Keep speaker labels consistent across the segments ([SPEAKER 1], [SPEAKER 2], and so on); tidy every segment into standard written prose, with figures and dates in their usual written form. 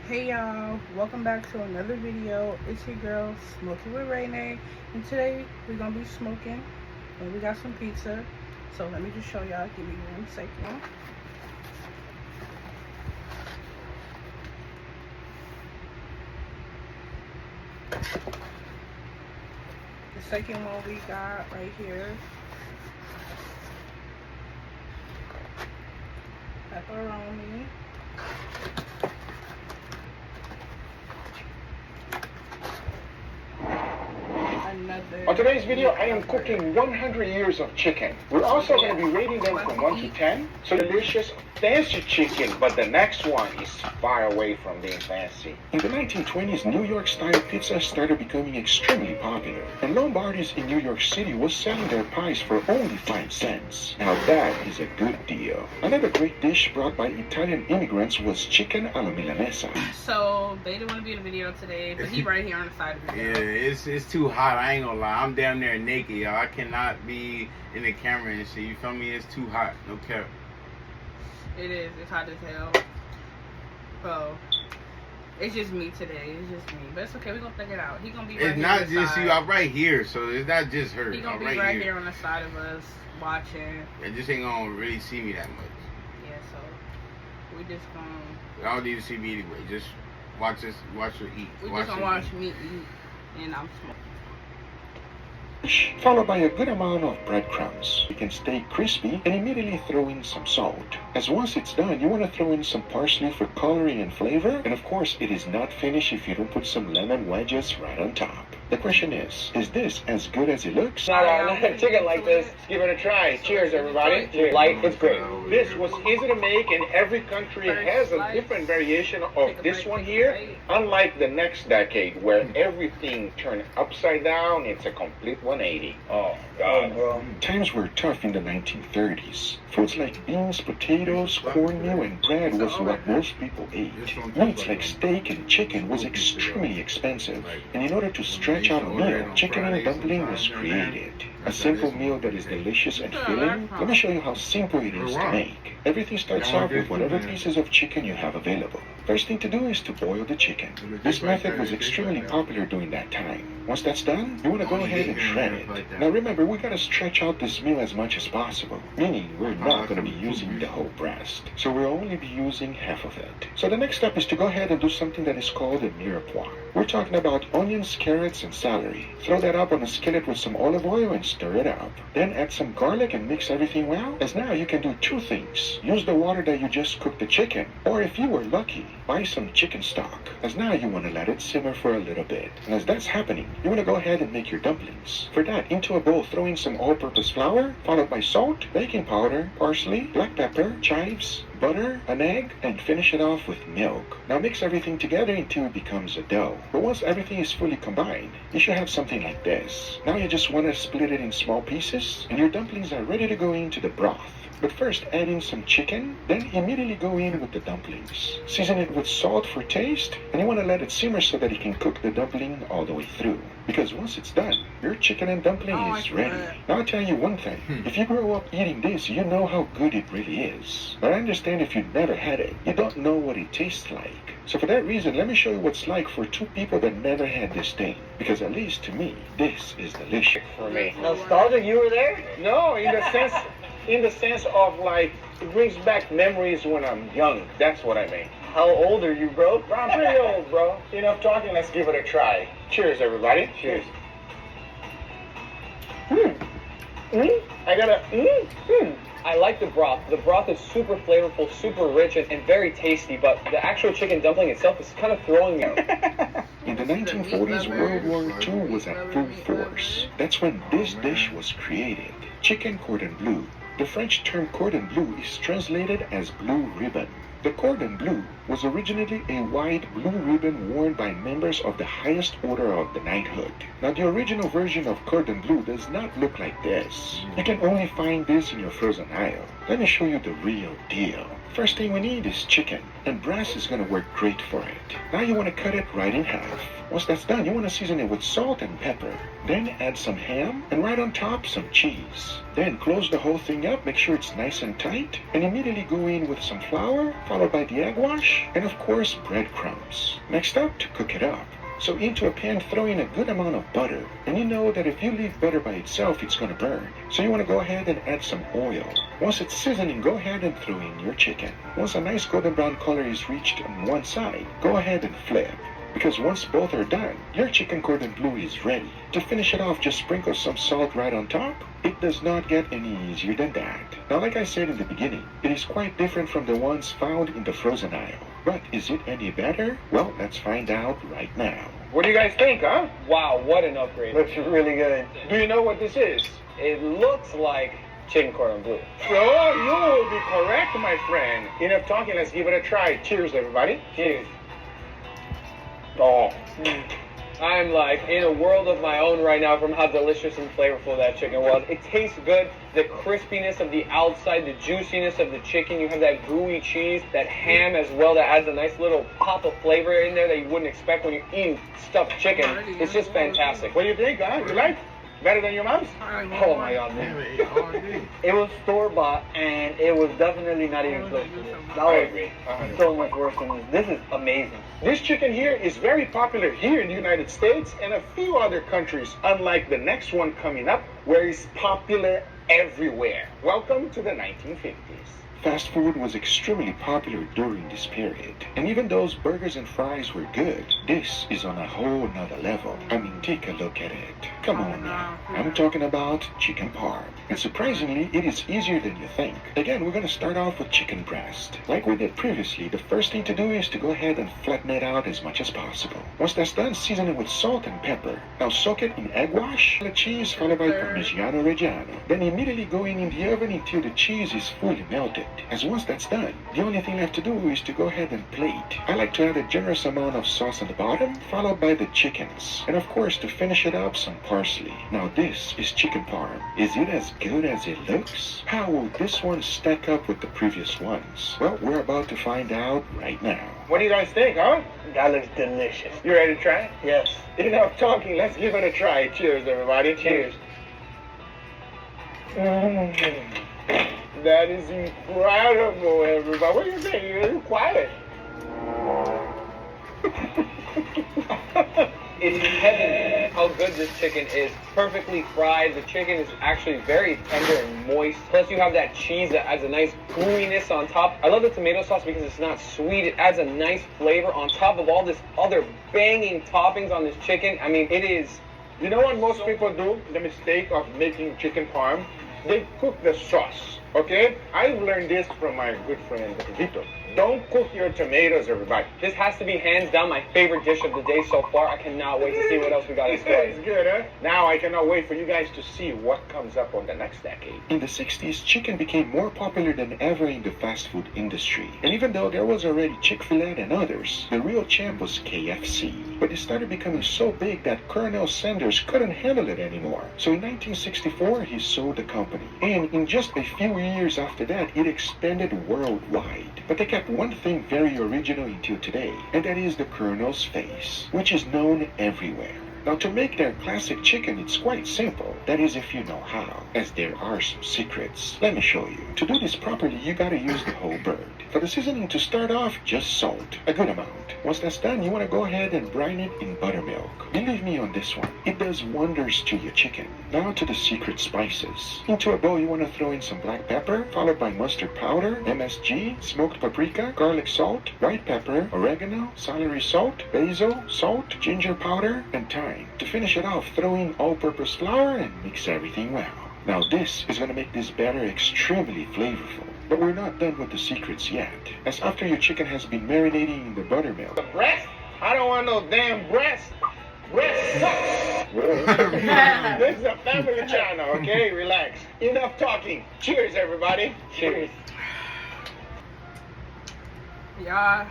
[SPEAKER 1] Hey y'all, welcome back to another video. It's your girl Smoking with Renee, and today we're gonna be smoking and we got some pizza. So let me just show y'all, give me 1 second. The second one we got right here, pepperoni.
[SPEAKER 2] On today's video, I am cooking 100 years of chicken. We're also going to be rating them from 1 to 10. So delicious, fancy chicken, but the next one is far away from being fancy. In the 1920s, New York-style pizza started becoming extremely popular. And Lombardi's in New York City was selling their pies for only 5 cents. Now that is a good deal. Another great dish brought by Italian immigrants was chicken alla milanesa.
[SPEAKER 1] So they didn't want to be in the video today, but he right here on the side of the video.
[SPEAKER 3] Yeah, it's too hot. I ain't gonna lie. I'm damn near naked, y'all. I cannot be in the camera and shit. You feel me? It's too hot. No cap.
[SPEAKER 1] It is. It's hot as hell. So it's just me today. It's just me, but it's okay. We're gonna figure it out. He gonna be. Right
[SPEAKER 3] It's not
[SPEAKER 1] here
[SPEAKER 3] just you. I'm right here, so it's not just her.
[SPEAKER 1] He gonna
[SPEAKER 3] I'm
[SPEAKER 1] be right here on the side of us watching.
[SPEAKER 3] And just ain't gonna really see me that much.
[SPEAKER 1] Yeah. So we just gonna.
[SPEAKER 3] I don't need to see me anyway. Just watch us. Watch her eat.
[SPEAKER 1] We just gonna watch me eat, and I'm smoking.
[SPEAKER 2] Followed by a good amount of breadcrumbs. You can stay crispy and immediately throw in some salt. As once it's done, you want to throw in some parsley for coloring and flavor. And of course, it is not finished if you don't put some lemon wedges right on top. The question is this as good as it looks?
[SPEAKER 4] Not a chicken like this. Let's give it a try. Cheers, everybody. Light, it's great.
[SPEAKER 2] This was easy to make, and every country has a different variation of this one here. Unlike the next decade, where everything turned upside down, it's a complete 180. Oh, God, bro. Times were tough in the 1930s. Foods like beans, potatoes, cornmeal, and bread was what most people ate. Meats like steak and chicken was extremely expensive, and in order to stretch out a meal, chicken and dumpling was created. A simple meal that is delicious and filling. Let me show you how simple it is to make. Everything starts off with whatever pieces of chicken you have available. First thing to do is to boil the chicken. This method was extremely popular during that time. Once that's done, you want to go ahead and shred it. Now remember, we got to stretch out this meal as much as possible, meaning we're not going to be using the whole breast. So we'll only be using half of it. So the next step is to go ahead and do something that is called a mirepoix. We're talking about onions, carrots, and celery. Throw that up on a skillet with some olive oil and stir it up. Then add some garlic and mix everything well, as now you can do 2 things. Use the water that you just cooked the chicken, or if you were lucky, buy some chicken stock, as now you want to let it simmer for a little bit. And as that's happening, you want to go ahead and make your dumplings. For that, into a bowl, throw in some all-purpose flour, followed by salt, baking powder, parsley, black pepper, chives, butter, an egg, and finish it off with milk. Now mix everything together until it becomes a dough. But once everything is fully combined, you should have something like this. Now you just want to split it in small pieces, and your dumplings are ready to go into the broth. But first add in some chicken, then immediately go in with the dumplings. Season it with salt for taste, and you want to let it simmer so that you can cook the dumpling all the way through. Because once it's done, your chicken and dumpling is ready. Now I'll tell you one thing, if you grow up eating this, you know how good it really is. But I understand if you've never had it, you don't know what it tastes like. So for that reason, let me show you what it's like for 2 people that never had this thing. Because at least to me, this is delicious.
[SPEAKER 4] For me. Nostalgic, you were there?
[SPEAKER 2] No, in the sense of like, it brings back memories when I'm young. That's what I mean.
[SPEAKER 4] How old are you, bro?
[SPEAKER 2] I'm pretty old, bro. Enough talking, let's give it a try. Cheers, everybody. Cheers. I got a,
[SPEAKER 4] I like the broth. The broth is super flavorful, super rich, and very tasty, but the actual chicken dumpling itself is kind of throwing me out.
[SPEAKER 2] In the 1940s, World War II was at full force. That's when this dish was created. Chicken cordon bleu. The French term cordon bleu is translated as blue ribbon. The cordon bleu was originally a white blue ribbon worn by members of the highest order of the knighthood. Now the original version of cordon bleu does not look like this. You can only find this in your frozen aisle. Let me show you the real deal. First thing we need is chicken, and breast is going to work great for it. Now you want to cut it right in half. Once that's done, you want to season it with salt and pepper. Then add some ham, and right on top, some cheese. Then close the whole thing up, make sure it's nice and tight, and immediately go in with some flour, followed by the egg wash, and of course, breadcrumbs. Next up, to cook it up. So into a pan, throw in a good amount of butter. And you know that if you leave butter by itself, it's going to burn. So you want to go ahead and add some oil. Once it's sizzling, go ahead and throw in your chicken. Once a nice golden brown color is reached on one side, go ahead and flip. Because once both are done, your chicken cordon bleu is ready. To finish it off, just sprinkle some salt right on top. It does not get any easier than that. Now, like I said in the beginning, it is quite different from the ones found in the frozen aisle. But is it any better? Well, let's find out right now. What do you guys think, huh?
[SPEAKER 4] Wow, what an upgrade.
[SPEAKER 2] Looks really good. Do you know what this is?
[SPEAKER 4] It looks like chicken cordon bleu.
[SPEAKER 2] So you will be correct, my friend. Enough talking, let's give it a try. Cheers, everybody.
[SPEAKER 4] Cheers.
[SPEAKER 2] Oh.
[SPEAKER 4] I'm like in a world of my own right now from how delicious and flavorful that chicken was. It tastes good. The crispiness of the outside, the juiciness of the chicken. You have that gooey cheese, that ham as well that adds a nice little pop of flavor in there that you wouldn't expect when you're eating stuffed chicken. It's just fantastic.
[SPEAKER 2] What do you think, huh? You like? Better than your mom's?
[SPEAKER 4] Oh my god, man.
[SPEAKER 5] It was store-bought, and it was definitely not even close to this. That
[SPEAKER 2] I
[SPEAKER 5] was
[SPEAKER 2] agree.
[SPEAKER 5] so much worse than this. This is amazing.
[SPEAKER 2] This chicken here is very popular here in the United States and a few other countries, unlike the next one coming up, where it's popular everywhere. Welcome to the 1950s. Fast food was extremely popular during this period. And even those burgers and fries were good, this is on a whole nother level. I mean, take a look at it. Come on now. I'm talking about chicken parm. And surprisingly, it is easier than you think. Again, we're going to start off with chicken breast. Like we did previously, the first thing to do is to go ahead and flatten it out as much as possible. Once that's done, season it with salt and pepper. Now soak it in egg wash, the cheese followed by Parmigiano Reggiano. Then immediately go in the oven until the cheese is fully melted. As once that's done, the only thing left to do is to go ahead and plate. I like to add a generous amount of sauce on the bottom, followed by the chickens. And of course, to finish it up, some parsley. Now this is chicken parm. Is it as good as it looks? How will this one stack up with the previous ones? Well, we're about to find out right now. What do you guys think, huh?
[SPEAKER 5] That looks delicious.
[SPEAKER 2] You ready to try it?
[SPEAKER 5] Yes.
[SPEAKER 2] Enough talking, let's give it a try. Cheers, everybody. Cheers. That is incredible, everybody. What do you think? You're quiet.
[SPEAKER 4] It's heaven how good this chicken is. Perfectly fried. The chicken is actually very tender and moist. Plus you have that cheese that adds a nice gooiness on top. I love the tomato sauce because it's not sweet. It adds a nice flavor on top of all this other banging toppings on this chicken. I mean, it is...
[SPEAKER 2] You know what most people do? The mistake of making chicken parm? They cook the sauce, okay? I've learned this from my good friend, Vito. Don't cook your tomatoes, everybody.
[SPEAKER 4] This has to be hands down my favorite dish of the day so far. I cannot wait to see what else we got in store.
[SPEAKER 2] It's good, huh? Now I cannot wait for you guys to see what comes up on the next decade. In the 60s, chicken became more popular than ever in the fast food industry. And even though there was already Chick-fil-A and others, the real champ was KFC. But it started becoming so big that Colonel Sanders couldn't handle it anymore. So in 1964, he sold the company. And in just a few years after that, it expanded worldwide. But they kept one thing very original until today, and that is the Colonel's face, which is known everywhere. Now, to make their classic chicken, it's quite simple. That is, if you know how, as there are some secrets. Let me show you. To do this properly, you gotta use the whole bird. For the seasoning to start off, just salt, a good amount. Once that's done, you want to go ahead and brine it in buttermilk. Believe me on this one, it does wonders to your chicken. Now to the secret spices. Into a bowl, you want to throw in some black pepper, followed by mustard powder, MSG, smoked paprika, garlic salt, white pepper, oregano, celery salt, basil, salt, ginger powder, and thyme. To finish it off, throw in all-purpose flour and mix everything well. Now this is going to make this batter extremely flavorful. But we're not done with the secrets yet, as after your chicken has been marinating in the buttermilk. The breast? I don't want no damn breast. Breast sucks. This is a family channel, okay? Relax. Enough talking. Cheers, everybody. Cheers.
[SPEAKER 1] Y'all,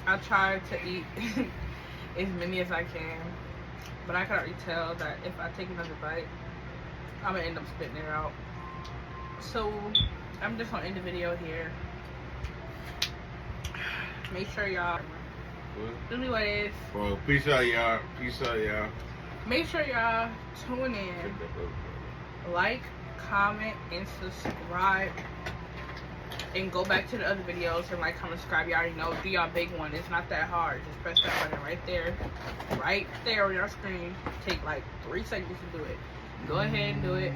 [SPEAKER 1] I try to eat as many as I can, but I can already tell that if I take another bite, I'm gonna end up spitting it out. So I'm just gonna end the video here. Make sure y'all. Anyways,
[SPEAKER 3] Well, peace out, y'all. Peace out, y'all.
[SPEAKER 1] make sure y'all tune in, like, comment, and subscribe. And go back to the other videos and like, comment, subscribe. You already know. Do y'all big one. It's not that hard. Just press that button right there. Right there on your screen. Take like 3 seconds to do it. Go ahead and do it.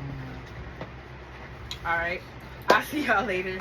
[SPEAKER 1] Alright. I'll see y'all later.